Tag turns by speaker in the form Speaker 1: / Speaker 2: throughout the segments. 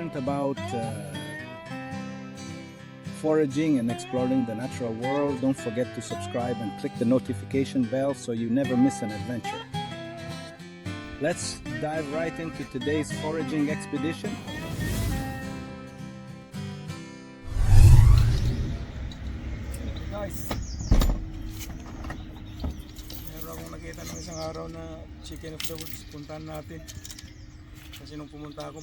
Speaker 1: content about foraging and exploring the natural world, don't forget to subscribe and click the notification bell so you never miss an adventure. Let's dive right into today's foraging expedition. Guys, meron akong nakita ng isang araw na chicken of the woods. Puntahan natin. Kasi nung pumunta ako,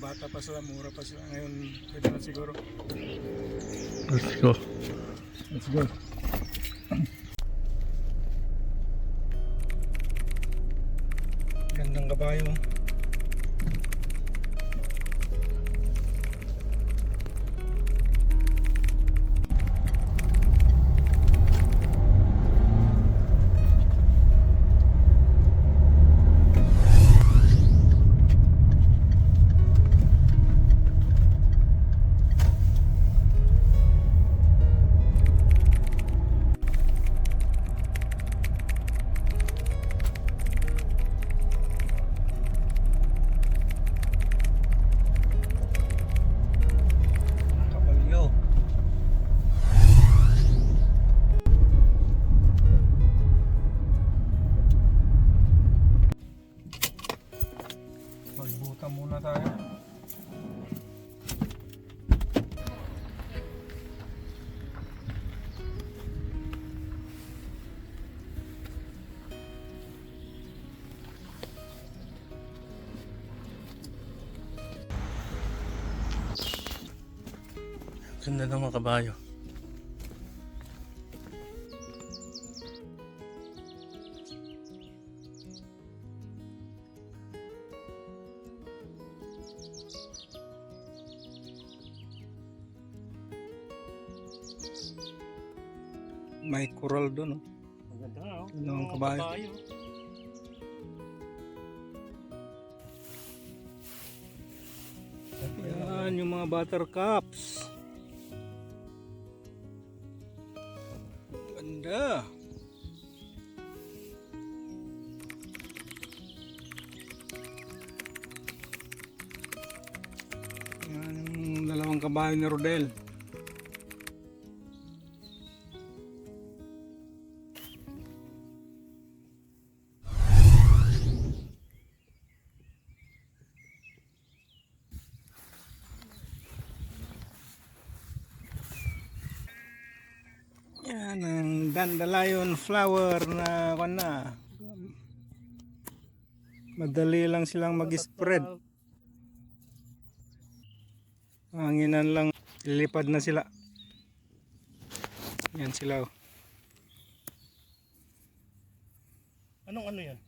Speaker 1: bata pa sila, mura pa sila. Ngayon, pwede na siguro.
Speaker 2: Let's go.
Speaker 1: Let's go. Gandang kabayo. Magbuta muna tayo.
Speaker 2: Ganda ng mga kabayo.
Speaker 1: May coral doon, oh.
Speaker 2: Ang ganda nga, oh.
Speaker 1: Ganda ng kabayo. Yan yung mga buttercups. Ganda. Yan yung dalawang kabayo ni Rodel. Yan ang dandelion flower na madali lang silang mag-spread. Hanginan lang, lilipad na sila. Yan sila, oh.
Speaker 2: Anong ano yan?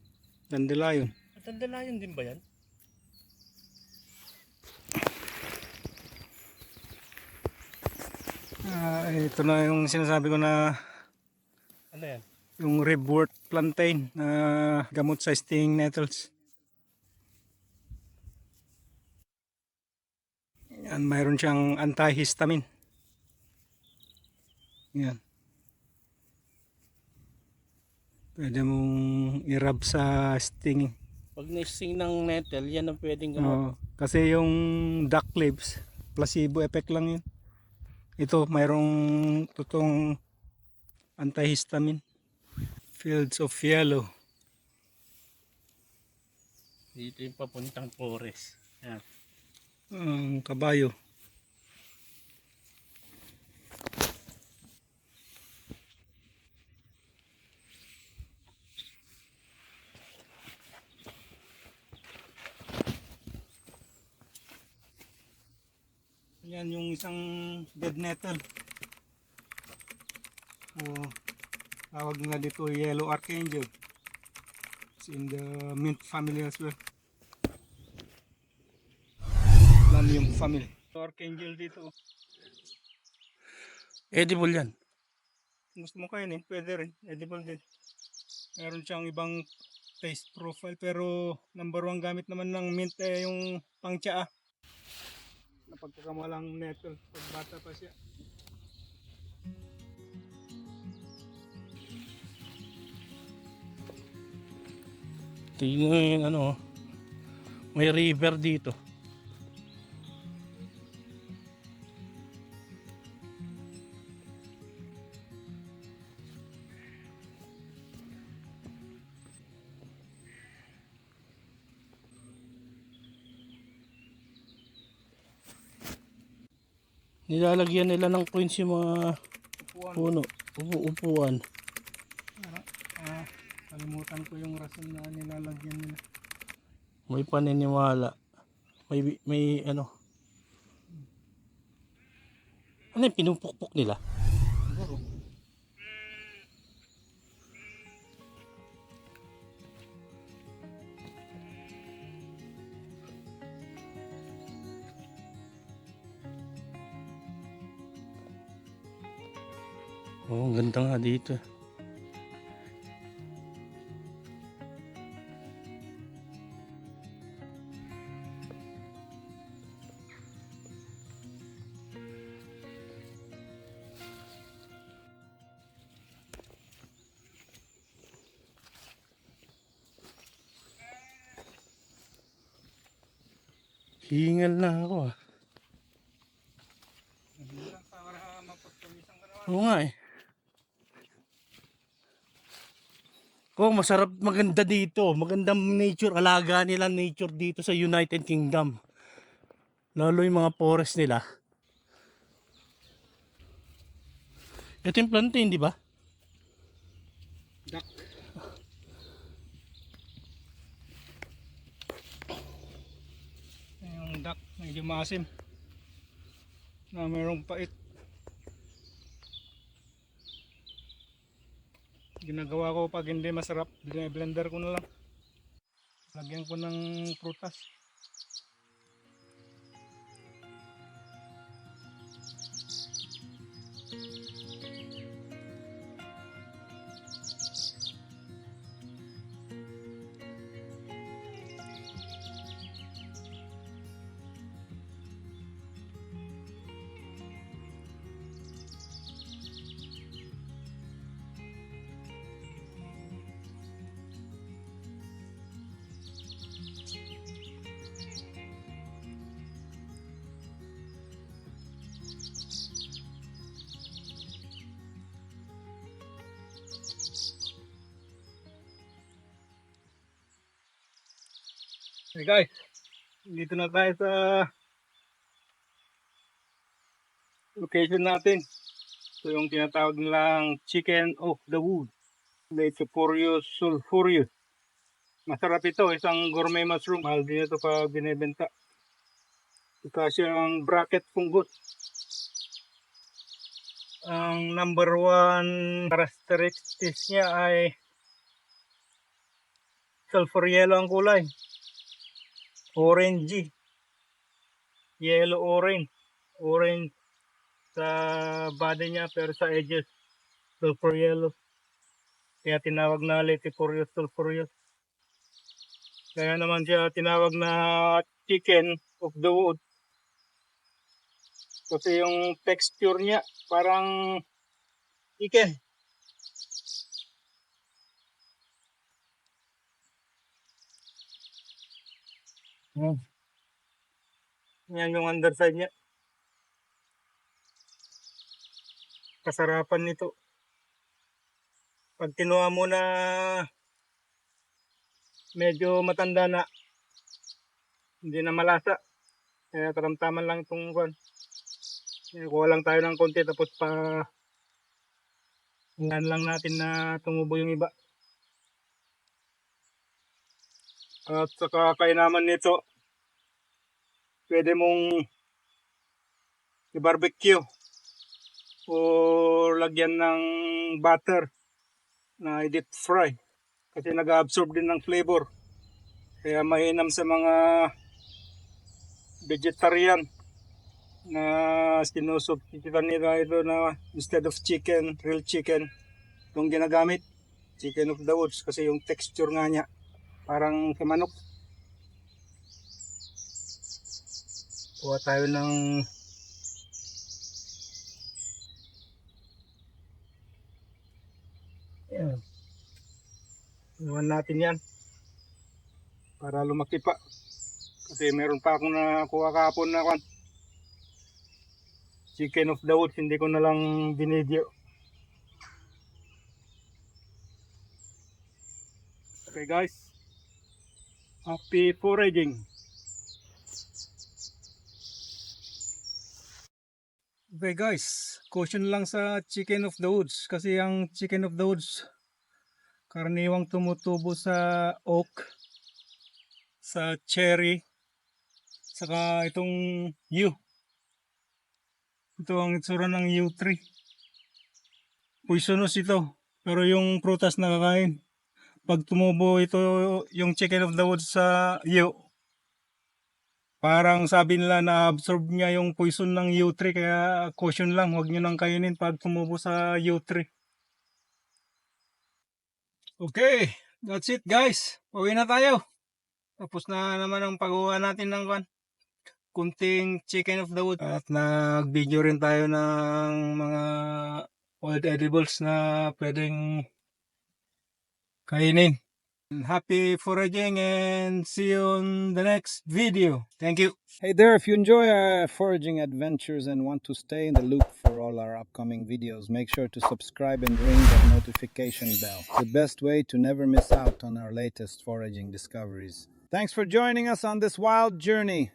Speaker 1: Dandelion.
Speaker 2: Dandelion din ba yan?
Speaker 1: Ito na yung sinasabi ko na
Speaker 2: Ano yan?
Speaker 1: yung ribwort plantain na gamot sa stinging nettles. Yan, mayroon siyang antihistamine. Yan. Pwede mong i-rub sa stinging.
Speaker 2: Pag na-sting ng nettle, yan ang pwedeng gamot.
Speaker 1: Oo, kasi yung duck leaves, placebo effect lang yun. Ito, mayroong totoong antihistamine. Fields of yellow.
Speaker 2: Dito yung papuntang forest. Yan.
Speaker 1: Kabayo. Yan yung isang dead nettle. Tawag nga dito yellow archangel. It's in the mint family as well. Lanium family. Archangel dito.
Speaker 2: Edible yan.
Speaker 1: Gusto mo kainin, pwede rin. Edible din. Meron siyang ibang taste profile pero number 1 gamit naman ng mint yung pangtsaa. Napagkakamalang nettle pag bata pa siya.
Speaker 2: Tingnan yung ano, may river dito. Nilalagyan nila ng coins yung mga
Speaker 1: Upuan.
Speaker 2: puno. Upuan.
Speaker 1: Kalimutan ko yung rason na nilalagyan nila.
Speaker 2: May paniniwala. May ano. Ano yung pinupukpok nila?
Speaker 1: Siguro.
Speaker 2: Oo, ang ganda nga dito. Hingal na ako ah. Oo nga eh. Oh, masarap, maganda dito. Magandang nature, alaga nila nature dito sa United Kingdom. Lalo yung mga forest nila. Ito yung plantain, di ba?
Speaker 1: Duck. Yung duck, medyo maasim. Na mayroong pait. Ginagawa ko pag hindi masarap, blender ko na lang. Lagyan ko ng prutas. Hey guys, dito na tayo sa location natin. Ito yung tinatawag nilang chicken of the wood. Laetoporius sulphureus. Masarap ito, isang gourmet mushroom. Mahal din ito pag binibenta. Ito siyang bracket fungus. Ang number one characteristics niya ay sulfur yellow ang kulay. Orangey. Yellow orange. Orange sa body niya pero sa edges sulfur yellow. Kaya tinawag na Laetoporius sulphureus. Kaya naman siya tinawag na chicken of the wood. Kasi yung texture niya parang chicken. Yan yung underside niya. Kasarapan nito. Pag kinuha mo na medyo matanda na, hindi na malasa. Kaya karamtaman lang itong kuwan. Kuha lang tayo ng konti tapos pa hingan lang natin na tumubo yung iba. At saka kainaman nito, pwede mong i-barbecue o lagyan ng butter na i-deep fry kasi nag-absorb din ng flavor. Kaya mainam sa mga vegetarian na sinusubstitutan nila ito na instead of chicken, real chicken, yung ginagamit, chicken of the woods kasi yung texture nga niya parang sa manok. Kuha tayo ng yan. Iwan natin yan para lumaki pa. Kasi meron pa akong nakuha kahapon na chicken of the woods, hindi ko na lang binidyo. Okay guys, happy foraging. Okay guys, caution lang sa chicken of the woods kasi ang chicken of the woods karaniwang tumutubo sa oak, sa cherry, saka itong yew. Ito ang itsura ng yew tree. Poisonous ito, pero yung prutas nakakain. Pag tumubo ito yung chicken of the woods sa yew, parang sabi nila na-absorb niya yung poison ng yew tree, kaya caution lang, huwag nyo nang kainin pag tumubo sa yew tree. Okay, that's it guys. Uwi na tayo. Tapos na naman ang paggawa natin ng kunting chicken of the wood. At nag-video rin tayo ng mga wild edibles na pwedeng kainin. Happy foraging and see you on the next video. Thank you. Hey there, if you enjoy our foraging adventures and want to stay in the loop for all our upcoming videos, make sure to subscribe and ring that notification bell. The best way to never miss out on our latest foraging discoveries. Thanks for joining us on this wild journey.